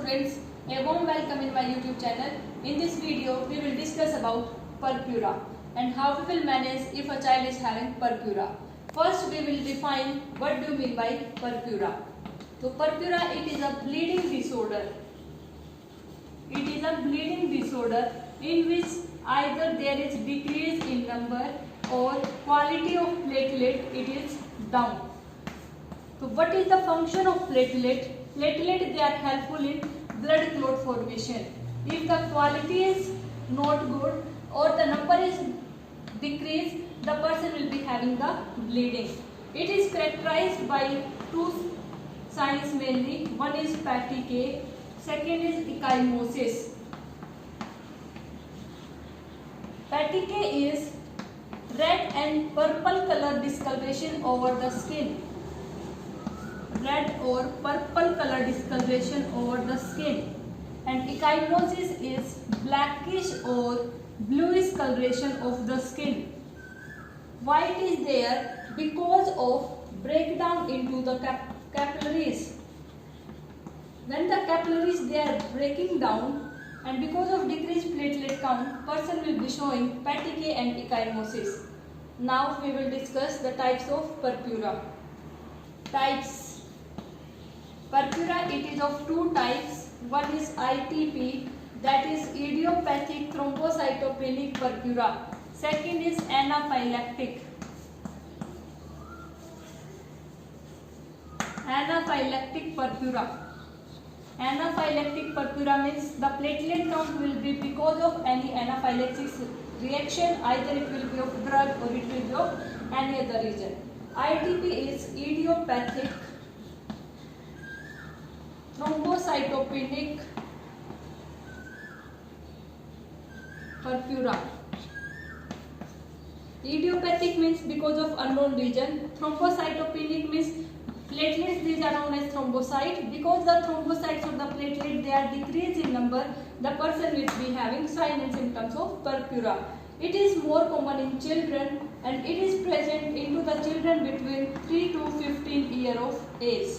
students, a warm welcome in my YouTube channel. In this video, we will discuss about purpura and how we will manage if a child is having purpura. First, we will define what do you mean by purpura. So, purpura, it is a bleeding disorder. It is a bleeding disorder in which either there is decrease in number or quality of platelet, it is down. So, what is the function of platelet? Platelet, they are helpful in blood clot formation. If the quality is not good or the number is decreased, the person will be having the bleeding. It is characterized by two signs mainly. One is fatigue, second is ecchymosis. Fatigue is red and purple color discoloration over the skin. Red or purple color discoloration over the skin. And ecchymosis is blackish or bluish coloration of the skin. Why it is there? Because of breakdown into the capillaries. When the capillaries they are breaking down and because of decreased platelet count, person will be showing fatigue and ecchymosis. Now we will discuss the types of purpura. Types. Purpura, it is of two types. One is ITP, that is idiopathic thrombocytopenic purpura. Second is anaphylactic. Anaphylactic purpura. Anaphylactic purpura means the platelet count will be because of any anaphylaxis reaction, either it will be of drug or it will be of any other reason. ITP is idiopathic thrombocytopenic purpura. Idiopathic means because of unknown reason. Thrombocytopenic means platelets, these are known as thrombocytes. Because the thrombocytes of the platelet they are decreased in number, the person will be having signs and symptoms of purpura. It is more common in children and it is present into the children between 3 to 15 years of age.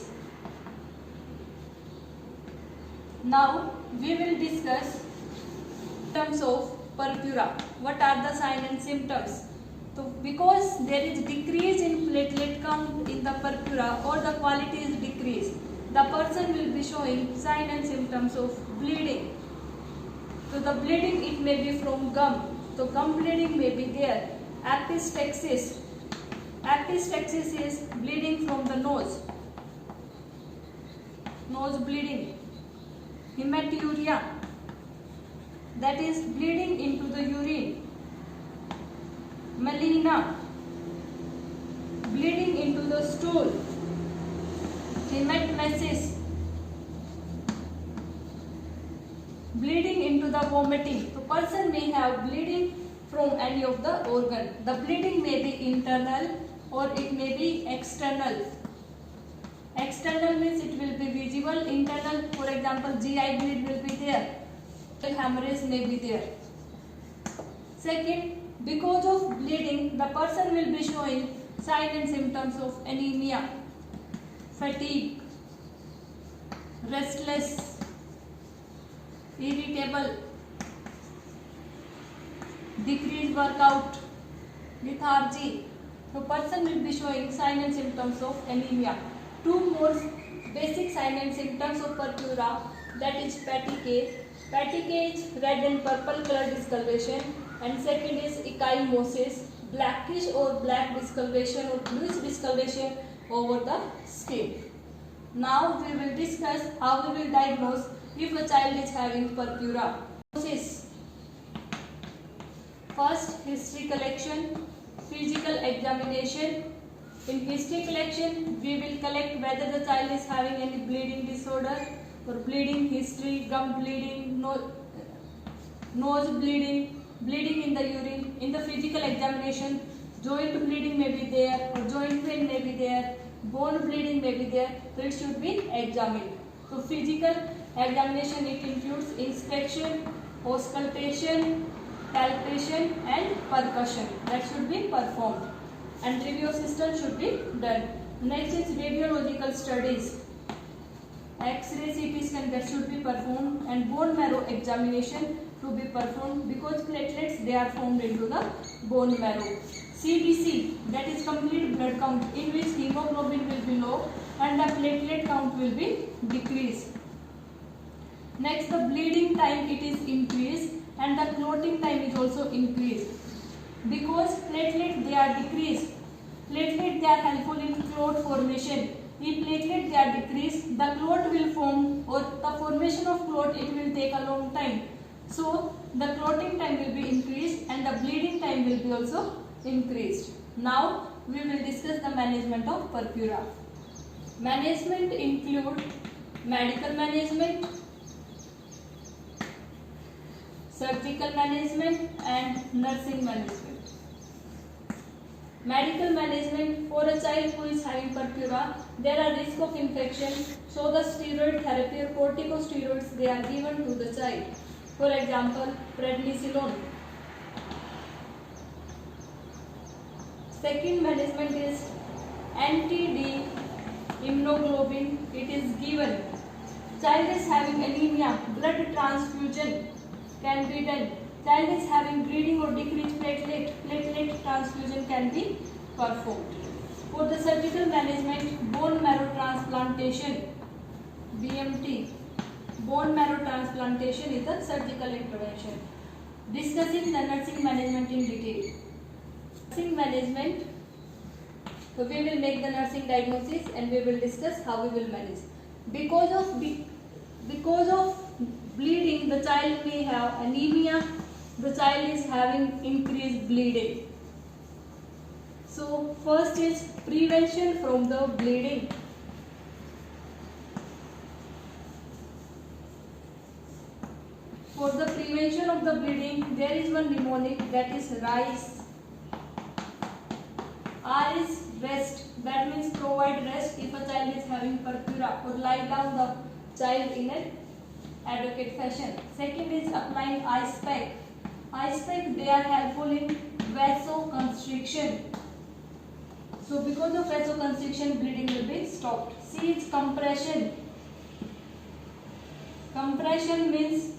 Now we will discuss symptoms of purpura. What are the signs and symptoms? So because there is decrease in platelet count in the purpura or the quality is decreased, the person will be showing signs and symptoms of bleeding. So the bleeding it may be from gum. So gum bleeding may be there. Epistaxis. Epistaxis is bleeding from the nose. Nose bleeding. Hematuria, that is bleeding into the urine. Melena, bleeding into the stool. Hematmesis, bleeding into the vomiting. The person may have bleeding from any of the organ. The bleeding may be internal or it may be external. External means it will be visible. Internal, for example, GI bleed will be there. Hemorrhage may be there. Second, because of bleeding, the person will be showing signs and symptoms of anemia, fatigue, restless, irritable, decreased workout, lethargy. The person will be showing signs and symptoms of anemia. Two more basic signs and symptoms of purpura, that is fatigue. Fatigue is red and purple color discoloration, and second is ecchymosis, blackish or black discoloration or bluish discoloration over the skin. Now we will discuss how we will diagnose if a child is having purpura. First, history collection, physical examination. In history collection, we will collect whether the child is having any bleeding disorder or bleeding history, gum bleeding, nose bleeding, bleeding in the urine. In the physical examination, joint bleeding may be there or joint pain may be there, bone bleeding may be there, so it should be examined. So physical examination, it includes inspection, auscultation, palpation and percussion that should be performed. And review system should be done. Next is radiological studies. X-ray, CT scan that should be performed and bone marrow examination to be performed because platelets they are formed into the bone marrow. CBC, that is complete blood count, in which hemoglobin will be low and the platelet count will be decreased. Next, the bleeding time it is increased and the clotting time is also increased because platelet they are decreased. Platelet they are helpful in clot formation. If platelet they are decreased, the clot will form, or the formation of clot it will take a long time. So the clotting time will be increased and the bleeding time will be also increased. Now we will discuss the management of purpura. Management include medical management, surgical management and nursing management. Medical management, for a child who is having purpura, there are risk of infection, so the steroid therapy or corticosteroids they are given to the child. For example, prednisolone. Second management is anti-D immunoglobulin. It is given. Child is having anemia, blood transfusion can be done. Child is having bleeding or decreased platelet transfusion can be performed. For the surgical management, bone marrow transplantation, BMT. Bone marrow transplantation is the surgical intervention. Discussing the nursing management in detail. Nursing management, so we will make the nursing diagnosis and we will discuss how we will manage. Because of bleeding, the child may have anemia, the child is having increased bleeding. So first is prevention from the bleeding. For the prevention of the bleeding, there is one mnemonic, that is RICE. R is rest, that means provide rest if a child is having purpura, or lie down the child in an adequate fashion. Second is applying ice pack. Ice pack they are helpful in vasoconstriction. So because of vasoconstriction, bleeding will be stopped. C is compression. Compression means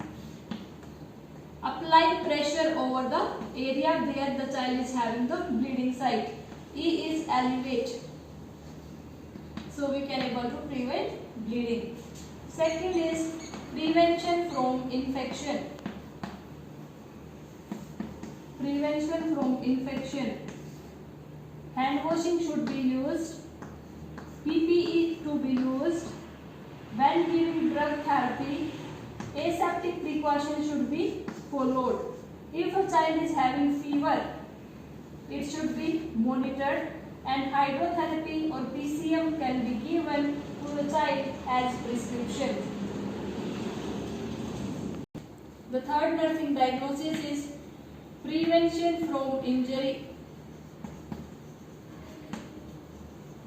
apply pressure over the area where the child is having the bleeding site. E is elevate. So we can able to prevent bleeding. Second is prevention from infection. Prevention from infection. Hand washing should be used. PPE to be used. When giving drug therapy, aseptic precaution should be followed. If a child is having fever, it should be monitored, and hydrotherapy or PCM can be given to the child as prescription. The third nursing diagnosis is prevention from injury.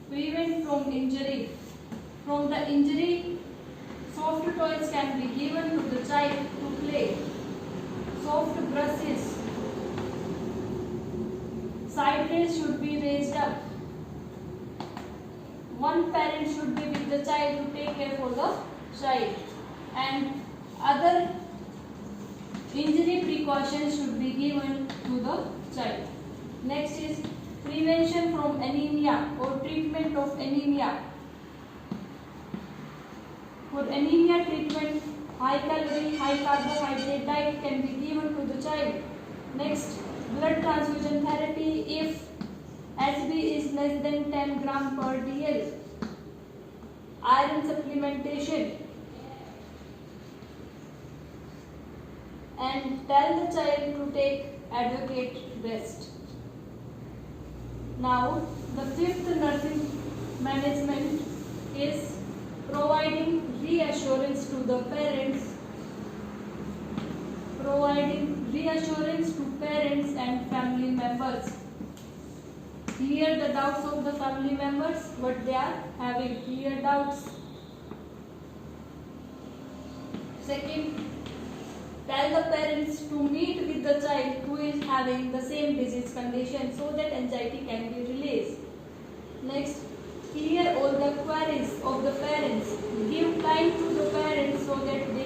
Prevent from injury. From the injury, soft toys can be given to the child to play. Soft brushes. Side rails should be raised up. One parent should be with the child to take care for the child, and other injury precautions should be given to the child. Next is prevention from anemia or treatment of anemia. For anemia treatment, high calorie, high carbohydrate diet can be given to the child. Next, blood transfusion therapy if SB is less than 10 gram per DL. Iron supplementation. And tell the child to take adequate rest. Now, the fifth nursing management is providing reassurance to the parents. Providing reassurance to parents and family members. Clear the doubts of the family members, what they are having, clear doubts. Second, tell the parents to meet with the child who is having the same disease condition so that anxiety can be released. Next, clear all the queries of the parents. Give time to the parents so that they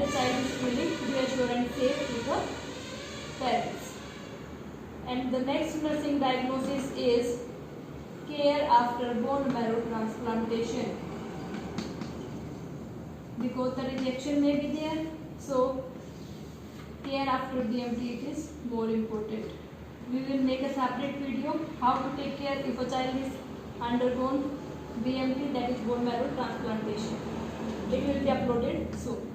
the child is feeling reassured and safe with the parents. And the next nursing diagnosis is care after bone marrow transplantation, because the rejection may be there, so care after BMT it is more important. We will make a separate video how to take care if a child is undergone BMT, that is bone marrow transplantation. It will be uploaded soon.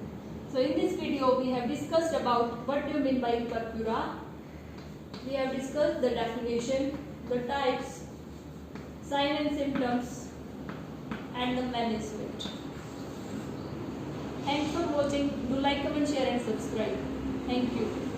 So in this video we have discussed about what do you mean by purpura. We have discussed the definition, the types, sign and symptoms, and the management. Thanks for watching. Do like, comment, share and subscribe. Thank you.